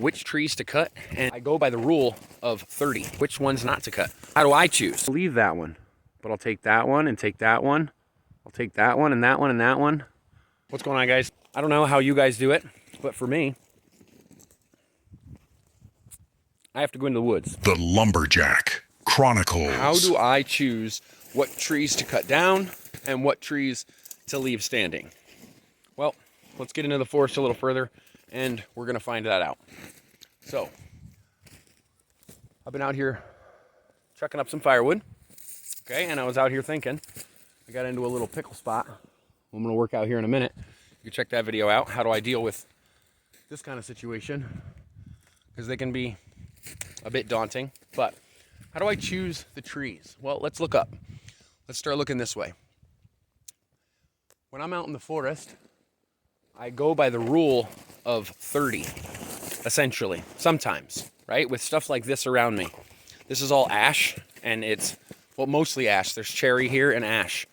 which trees to cut, and I go by the rule of 30, which ones not to cut. How do I choose? I'll leave that one, but I'll take that one and take that one. I'll take that one and that one and that one. What's going on, guys? I don't know how you guys do it, but for me, I have to go into the woods. The Lumberjack Chronicles. How do I choose what trees to cut down and what trees to leave standing? Well, let's get into the forest a little further, and we're going to find that out. So, I've been out here chucking up some firewood, okay, and I was out here thinking, I got into a little pickle spot. I'm going to work out here in a minute. You can check that video out. How do I deal with this kind of situation? Because they can be a bit daunting, but how do I choose the trees? Well, let's look up. Let's start looking this way. When I'm out in the forest, I go by the rule of 30, essentially, sometimes, right? With stuff like this around me. This is all ash, and it's, well, mostly ash. There's cherry here and ash.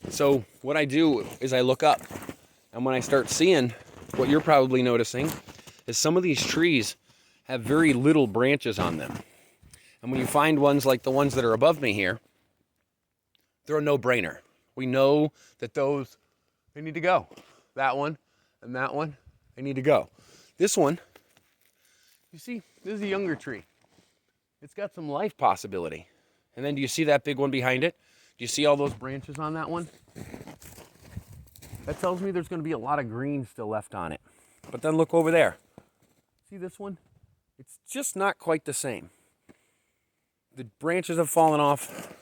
So what I do is I look up, and when I start seeing, what you're probably noticing, is some of these trees have very little branches on them. And when you find ones like the ones that are above me here, they're a no-brainer. We know that those, they need to go. That one and that one, they need to go. This one, you see, this is a younger tree. It's got some life possibility. And then do you see that big one behind it? Do you see all those branches on that one? That tells me there's going to be a lot of green still left on it. But then look over there. See this one? It's just not quite the same. The branches have fallen off.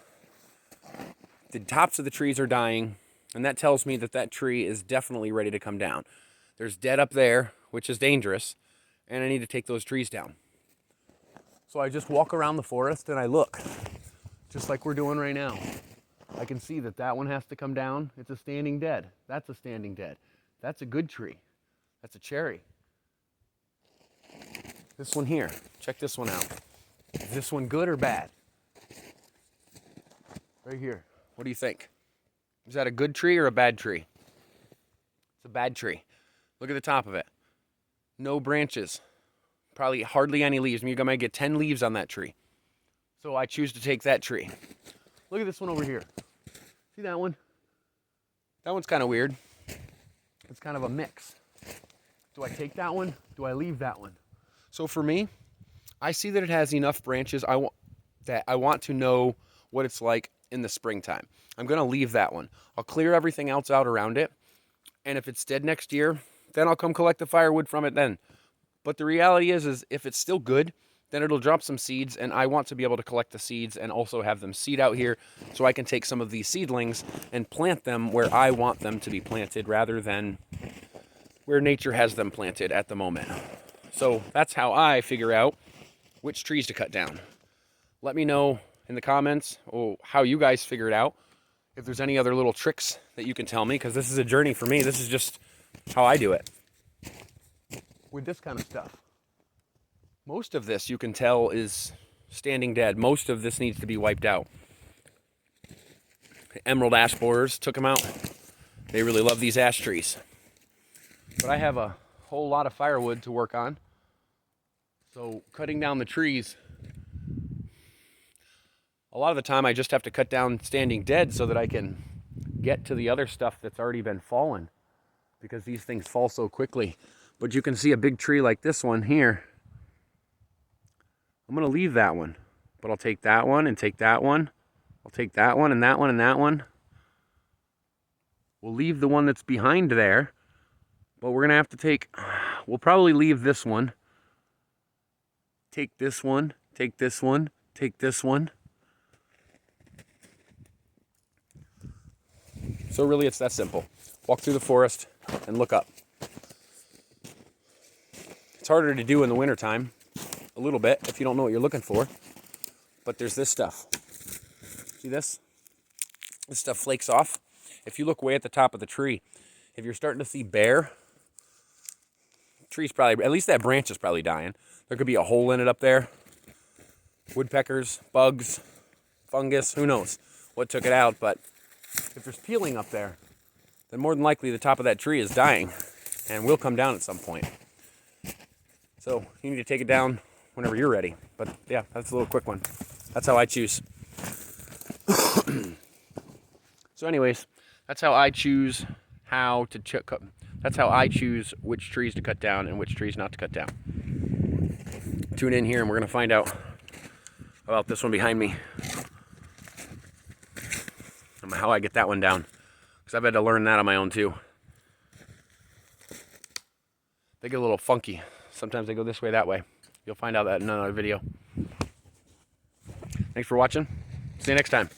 The tops of the trees are dying. And that tells me that that tree is definitely ready to come down. There's dead up there, which is dangerous. And I need to take those trees down. So I just walk around the forest and I look. Just like we're doing right now. I can see that that one has to come down. It's a standing dead. That's a standing dead. That's a good tree. That's a cherry. This one here, check this one out. Is this one good or bad? Right here. What do you think? Is that a good tree or a bad tree? It's a bad tree. Look at the top of it. No branches. Probably hardly any leaves. I mean, you might get 10 leaves on that tree. So I choose to take that tree. Look at this one over here. See that one? That one's kind of weird. It's kind of a mix. Do I take that one? Do I leave that one? So for me, I see that it has enough branches that I want to know what it's like in the springtime. I'm going to leave that one. I'll clear everything else out around it. And if it's dead next year, then I'll come collect the firewood from it then. But the reality is if it's still good, then it'll drop some seeds, and I want to be able to collect the seeds and also have them seed out here so I can take some of these seedlings and plant them where I want them to be planted rather than where nature has them planted at the moment. So that's how I figure out which trees to cut down. Let me know in the comments how you guys figure it out. If there's any other little tricks that you can tell me, because this is a journey for me. This is just how I do it. With this kind of stuff. Most of this, you can tell, is standing dead. Most of this needs to be wiped out. The emerald ash borers took them out. They really love these ash trees. But I have a whole lot of firewood to work on. So cutting down the trees, a lot of the time I just have to cut down standing dead so that I can get to the other stuff that's already been fallen. Because these things fall so quickly. But you can see a big tree like this one here. I'm going to leave that one, but I'll take that one and take that one. I'll take that one and that one and that one. We'll leave the one that's behind there, but we're going to have to take, we'll probably leave this one. Take this one, take this one, take this one. So really it's that simple. Walk through the forest and look up. It's harder to do in the wintertime. A little bit if you don't know what you're looking for, but there's this stuff. See this? This stuff flakes off. If you look way at the top of the tree, if you're starting to see bare, tree's probably, at least that branch is probably dying. There could be a hole in it up there. Woodpeckers, bugs, fungus, who knows what took it out, but if there's peeling up there, then more than likely the top of that tree is dying and will come down at some point. So you need to take it down whenever you're ready. But yeah, that's a little quick one. That's how I choose. So anyways, that's how I choose how to cut. That's how I choose which trees to cut down and which trees not to cut down. Tune in here and we're going to find out about this one behind me. And how I get that one down. Because I've had to learn that on my own too. They get a little funky. Sometimes they go this way, that way. You'll find out that in another video. Thanks for watching. See you next time.